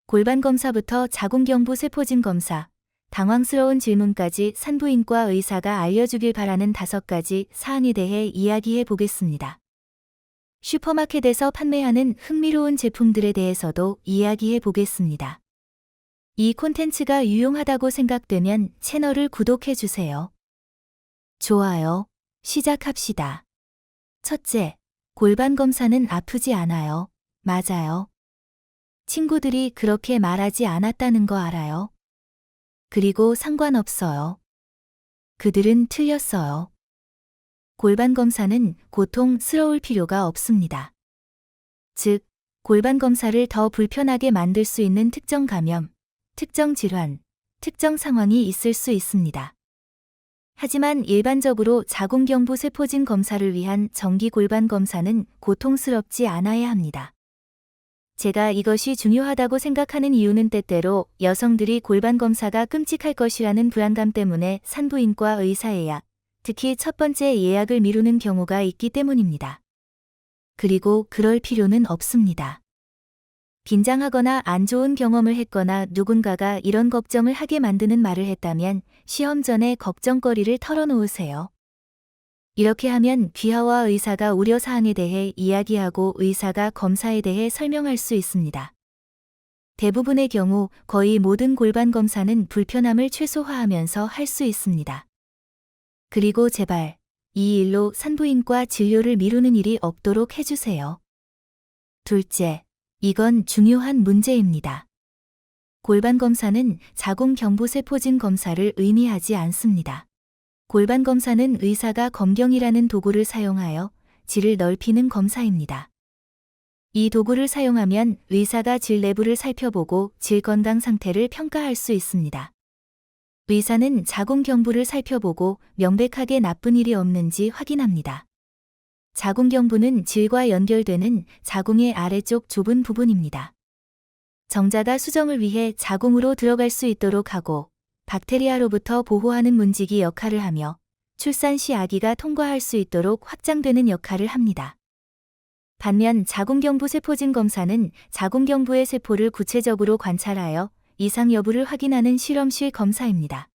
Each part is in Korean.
골반 검사부터 자궁경부 세포진 검사, 당황스러운 질문까지 산부인과 의사가 알려주길 바라는 5가지 사항에 대해 이야기해 보겠습니다. 슈퍼마켓에서 판매하는 흥미로운 제품들에 대해서도 이야기해 보겠습니다. 이 콘텐츠가 유용하다고 생각되면 채널을 구독해 주세요. 좋아요. 시작합시다. 첫째, 골반 검사는 아프지 않아요. 맞아요. 친구들이 그렇게 말하지 않았다는 거 알아요. 그리고 상관없어요. 그들은 틀렸어요. 골반 검사는 고통스러울 필요가 없습니다. 즉, 골반 검사를 더 불편하게 만들 수 있는 특정 감염, 특정 질환, 특정 상황이 있을 수 있습니다. 하지만 일반적으로 자궁경부 세포진 검사를 위한 정기 골반 검사는 고통스럽지 않아야 합니다. 제가 이것이 중요하다고 생각하는 이유는 때때로 여성들이 골반 검사가 끔찍할 것이라는 불안감 때문에 산부인과 의사 예약, 특히 첫 번째 예약을 미루는 경우가 있기 때문입니다. 그리고 그럴 필요는 없습니다. 긴장하거나 안 좋은 경험을 했거나 누군가가 이런 걱정을 하게 만드는 말을 했다면 시험 전에 걱정거리를 털어놓으세요. 이렇게 하면 귀하와 의사가 우려사항에 대해 이야기하고 의사가 검사에 대해 설명할 수 있습니다. 대부분의 경우 거의 모든 골반 검사는 불편함을 최소화하면서 할 수 있습니다. 그리고 제발 이 일로 산부인과 진료를 미루는 일이 없도록 해주세요. 둘째, 이건 중요한 문제입니다. 골반 검사는 자궁경부세포진 검사를 의미하지 않습니다. 골반 검사는 의사가 검경이라는 도구를 사용하여 질을 넓히는 검사입니다. 이 도구를 사용하면 의사가 질 내부를 살펴보고 질 건강 상태를 평가할 수 있습니다. 의사는 자궁경부를 살펴보고 명백하게 나쁜 일이 없는지 확인합니다. 자궁경부는 질과 연결되는 자궁의 아래쪽 좁은 부분입니다. 정자가 수정을 위해 자궁으로 들어갈 수 있도록 하고 박테리아로부터 보호하는 문지기 역할을 하며 출산 시 아기가 통과할 수 있도록 확장되는 역할을 합니다. 반면 자궁경부 세포진 검사는 자궁경부의 세포를 구체적으로 관찰하여 이상 여부를 확인하는 실험실 검사입니다.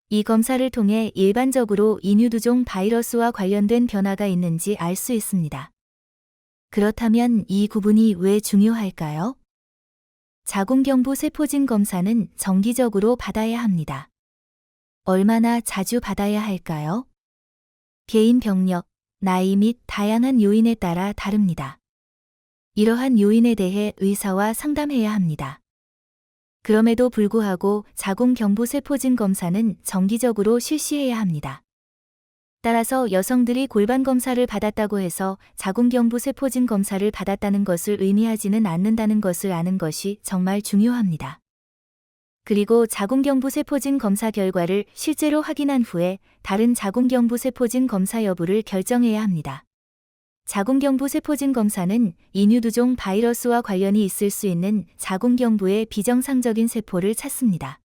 이 검사를 통해 일반적으로 인유두종 바이러스와 관련된 변화가 있는지 알 수 있습니다. 그렇다면 이 구분이 왜 중요할까요? 자궁경부 세포진 검사는 정기적으로 받아야 합니다. 얼마나 자주 받아야 할까요? 개인 병력, 나이 및 다양한 요인에 따라 다릅니다. 이러한 요인에 대해 의사와 상담해야 합니다. 그럼에도 불구하고 자궁경부 세포진 검사는 정기적으로 실시해야 합니다. 따라서 여성들이 골반 검사를 받았다고 해서 자궁경부 세포진 검사를 받았다는 것을 의미하지는 않는다는 것을 아는 것이 정말 중요합니다. 그리고 자궁경부 세포진 검사 결과를 실제로 확인한 후에 다른 자궁경부 세포진 검사 여부를 결정해야 합니다. 자궁경부 세포진 검사는 인유두종 바이러스와 관련이 있을 수 있는 자궁경부의 비정상적인 세포를 찾습니다.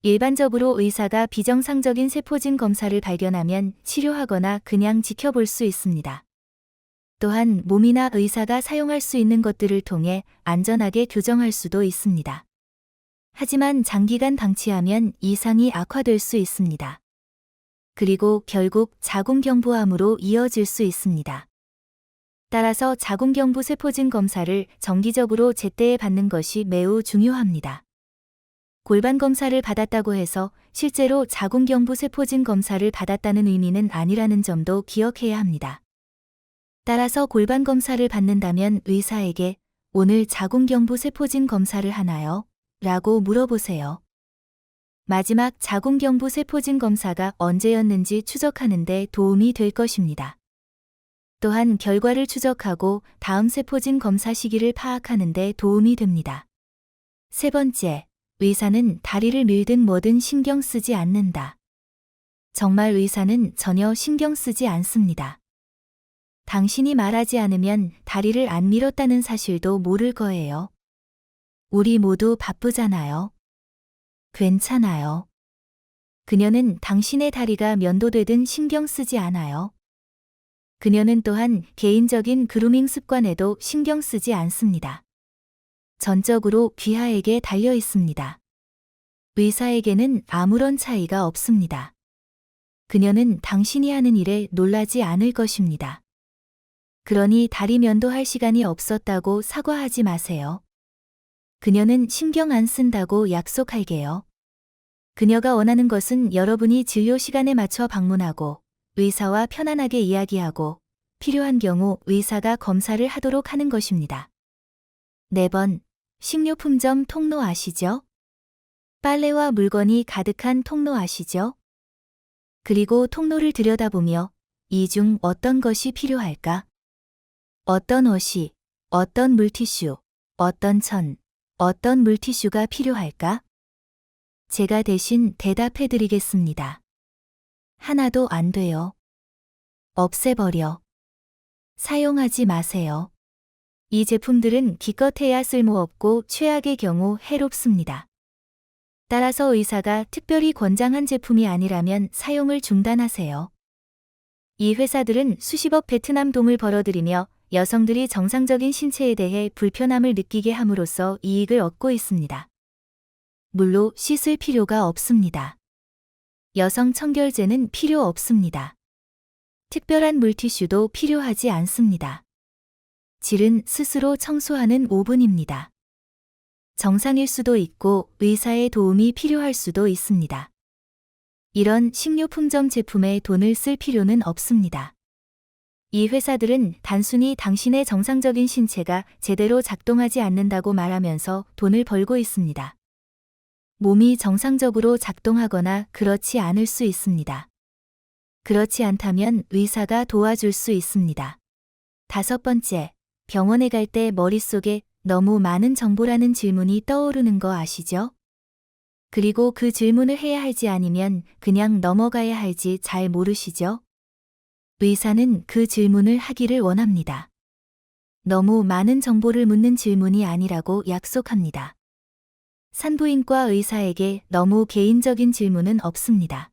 일반적으로 의사가 비정상적인 세포진 검사를 발견하면 치료하거나 그냥 지켜볼 수 있습니다. 또한 몸이나 의사가 사용할 수 있는 것들을 통해 안전하게 교정할 수도 있습니다. 하지만 장기간 방치하면 이상이 악화될 수 있습니다. 그리고 결국 자궁경부암으로 이어질 수 있습니다. 따라서 자궁경부 세포진 검사를 정기적으로 제때에 받는 것이 매우 중요합니다. 골반 검사를 받았다고 해서 실제로 자궁경부 세포진 검사를 받았다는 의미는 아니라는 점도 기억해야 합니다. 따라서 골반 검사를 받는다면 의사에게 오늘 자궁경부 세포진 검사를 하나요? 라고 물어보세요. 마지막 자궁경부 세포진 검사가 언제였는지 추적하는 데 도움이 될 것입니다. 또한 결과를 추적하고 다음 세포진 검사 시기를 파악하는 데 도움이 됩니다. 세 번째, 의사는 다리를 밀든 뭐든 신경 쓰지 않는다. 정말 의사는 전혀 신경 쓰지 않습니다. 당신이 말하지 않으면 다리를 안 밀었다는 사실도 모를 거예요. 우리 모두 바쁘잖아요. 괜찮아요. 그녀는 당신의 다리가 면도되든 신경 쓰지 않아요. 그녀는 또한 개인적인 그루밍 습관에도 신경 쓰지 않습니다. 전적으로 귀하에게 달려 있습니다. 의사에게는 아무런 차이가 없습니다. 그녀는 당신이 하는 일에 놀라지 않을 것입니다. 그러니 다리 면도할 시간이 없었다고 사과하지 마세요. 그녀는 신경 안 쓴다고 약속할게요. 그녀가 원하는 것은 여러분이 진료 시간에 맞춰 방문하고 의사와 편안하게 이야기하고 필요한 경우 의사가 검사를 하도록 하는 것입니다. 4번, 식료품점 통로 아시죠? 빨래와 물건이 가득한 통로 아시죠? 그리고 통로를 들여다보며 이 중 어떤 것이 필요할까? 어떤 옷이, 어떤 물티슈, 어떤 천, 어떤 물티슈가 필요할까? 제가 대신 대답해 드리겠습니다. 하나도 안 돼요. 없애버려. 사용하지 마세요. 이 제품들은 기껏해야 쓸모없고 최악의 경우 해롭습니다. 따라서 의사가 특별히 권장한 제품이 아니라면 사용을 중단하세요. 이 회사들은 수십억 베트남 동을 벌어들이며 여성들이 정상적인 신체에 대해 불편함을 느끼게 함으로써 이익을 얻고 있습니다. 물로 씻을 필요가 없습니다. 여성 청결제는 필요 없습니다. 특별한 물티슈도 필요하지 않습니다. 질은 스스로 청소하는 5분입니다. 정상일 수도 있고 의사의 도움이 필요할 수도 있습니다. 이런 식료품점 제품에 돈을 쓸 필요는 없습니다. 이 회사들은 단순히 당신의 정상적인 신체가 제대로 작동하지 않는다고 말하면서 돈을 벌고 있습니다. 몸이 정상적으로 작동하거나 그렇지 않을 수 있습니다. 그렇지 않다면 의사가 도와줄 수 있습니다. 5번째, 병원에 갈 때 머릿속에 너무 많은 정보라는 질문이 떠오르는 거 아시죠? 그리고 그 질문을 해야 할지 아니면 그냥 넘어가야 할지 잘 모르시죠? 의사는 그 질문을 하기를 원합니다. 너무 많은 정보를 묻는 질문이 아니라고 약속합니다. 산부인과 의사에게 너무 개인적인 질문은 없습니다.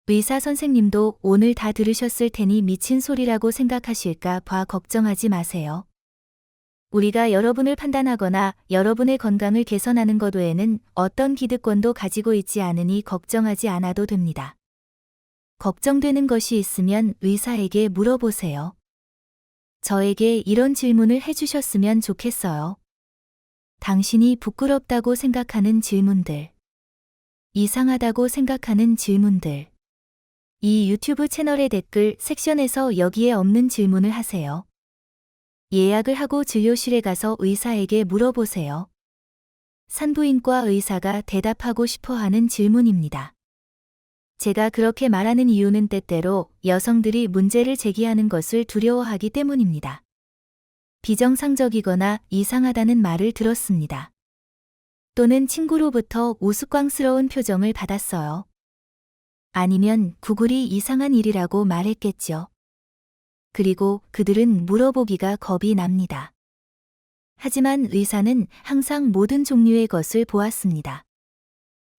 의사 선생님도 오늘 다 들으셨을 테니 미친 소리라고 생각하실까 봐 걱정하지 마세요. 우리가 여러분을 판단하거나 여러분의 건강을 개선하는 것 외에는 어떤 기득권도 가지고 있지 않으니 걱정하지 않아도 됩니다. 걱정되는 것이 있으면 의사에게 물어보세요. 저에게 이런 질문을 해주셨으면 좋겠어요. 당신이 부끄럽다고 생각하는 질문들, 이상하다고 생각하는 질문들. 이 유튜브 채널의 댓글 섹션에서 여기에 없는 질문을 하세요. 예약을 하고 진료실에 가서 의사에게 물어보세요. 산부인과 의사가 대답하고 싶어 하는 질문입니다. 제가 그렇게 말하는 이유는 때때로 여성들이 문제를 제기하는 것을 두려워하기 때문입니다. 비정상적이거나 이상하다는 말을 들었습니다. 또는 친구로부터 우스꽝스러운 표정을 받았어요. 아니면 구글이 이상한 일이라고 말했겠죠. 그리고 그들은 물어보기가 겁이 납니다. 하지만 의사는 항상 모든 종류의 것을 보았습니다.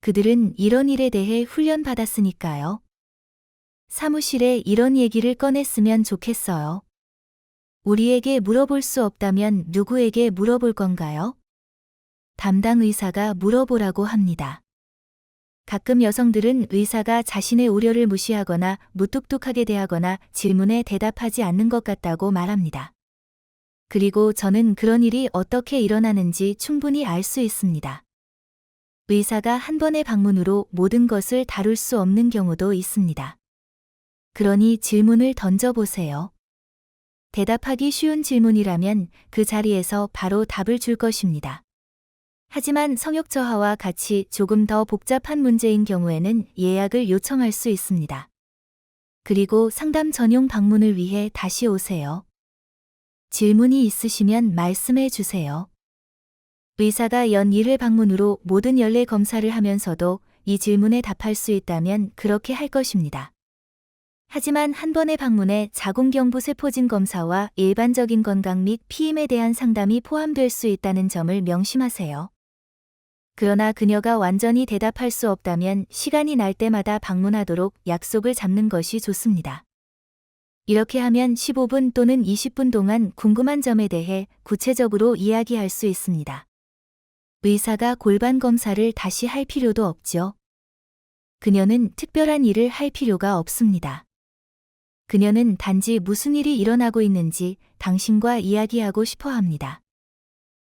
그들은 이런 일에 대해 훈련받았으니까요. 사무실에 이런 얘기를 꺼냈으면 좋겠어요. 우리에게 물어볼 수 없다면 누구에게 물어볼 건가요? 담당 의사가 물어보라고 합니다. 가끔 여성들은 의사가 자신의 우려를 무시하거나 무뚝뚝하게 대하거나 질문에 대답하지 않는 것 같다고 말합니다. 그리고 저는 그런 일이 어떻게 일어나는지 충분히 알 수 있습니다. 의사가 한 번의 방문으로 모든 것을 다룰 수 없는 경우도 있습니다. 그러니 질문을 던져보세요. 대답하기 쉬운 질문이라면 그 자리에서 바로 답을 줄 것입니다. 하지만 성욕 저하와 같이 조금 더 복잡한 문제인 경우에는 예약을 요청할 수 있습니다. 그리고 상담 전용 방문을 위해 다시 오세요. 질문이 있으시면 말씀해 주세요. 의사가 연 1회 방문으로 모든 연례 검사를 하면서도 이 질문에 답할 수 있다면 그렇게 할 것입니다. 하지만 한 번의 방문에 자궁경부 세포진 검사와 일반적인 건강 및 피임에 대한 상담이 포함될 수 있다는 점을 명심하세요. 그러나 그녀가 완전히 대답할 수 없다면 시간이 날 때마다 방문하도록 약속을 잡는 것이 좋습니다. 이렇게 하면 15분 또는 20분 동안 궁금한 점에 대해 구체적으로 이야기할 수 있습니다. 의사가 골반 검사를 다시 할 필요도 없죠. 그녀는 특별한 일을 할 필요가 없습니다. 그녀는 단지 무슨 일이 일어나고 있는지 당신과 이야기하고 싶어 합니다.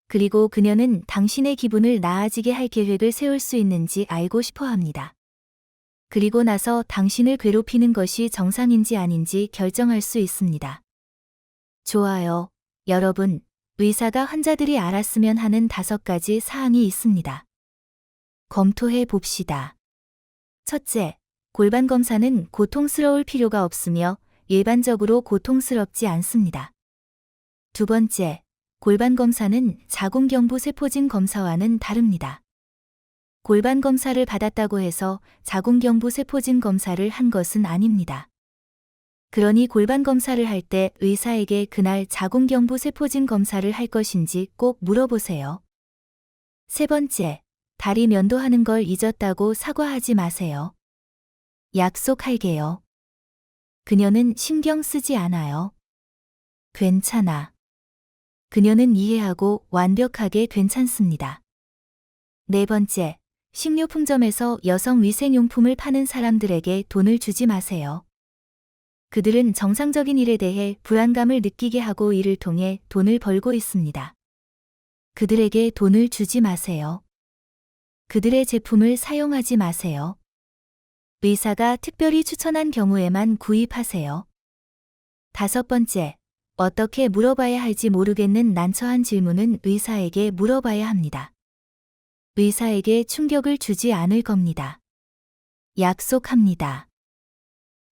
그리고 그녀는 당신의 기분을 나아지게 할 계획을 세울 수 있는지 알고 싶어 합니다. 그리고 나서 당신을 괴롭히는 것이 정상인지 아닌지 결정할 수 있습니다. 좋아요. 여러분, 의사가 환자들이 알았으면 하는 5가지 사항이 있습니다. 검토해 봅시다. 첫째, 골반 검사는 고통스러울 필요가 없으며 일반적으로 고통스럽지 않습니다. 두 번째, 골반 검사는 자궁경부 세포진 검사와는 다릅니다. 골반 검사를 받았다고 해서 자궁경부 세포진 검사를 한 것은 아닙니다. 그러니 골반 검사를 할 때 의사에게 그날 자궁경부 세포진 검사를 할 것인지 꼭 물어보세요. 세 번째, 다리 면도하는 걸 잊었다고 사과하지 마세요. 약속할게요. 그녀는 신경 쓰지 않아요. 괜찮아. 그녀는 이해하고 완벽하게 괜찮습니다. 네 번째, 식료품점에서 여성 위생용품을 파는 사람들에게 돈을 주지 마세요. 그들은 정상적인 일에 대해 불안감을 느끼게 하고 이를 통해 돈을 벌고 있습니다. 그들에게 돈을 주지 마세요. 그들의 제품을 사용하지 마세요. 의사가 특별히 추천한 경우에만 구입하세요. 다섯 번째, 어떻게 물어봐야 할지 모르겠는 난처한 질문은 의사에게 물어봐야 합니다. 의사에게 충격을 주지 않을 겁니다. 약속합니다.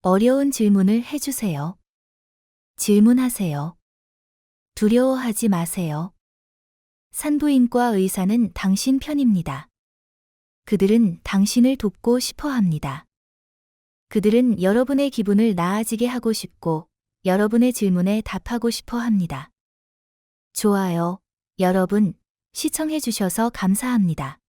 어려운 질문을 해주세요. 질문하세요. 두려워하지 마세요. 산부인과 의사는 당신 편입니다. 그들은 당신을 돕고 싶어 합니다. 그들은 여러분의 기분을 나아지게 하고 싶고 여러분의 질문에 답하고 싶어 합니다. 좋아요. 여러분, 시청해 주셔서 감사합니다.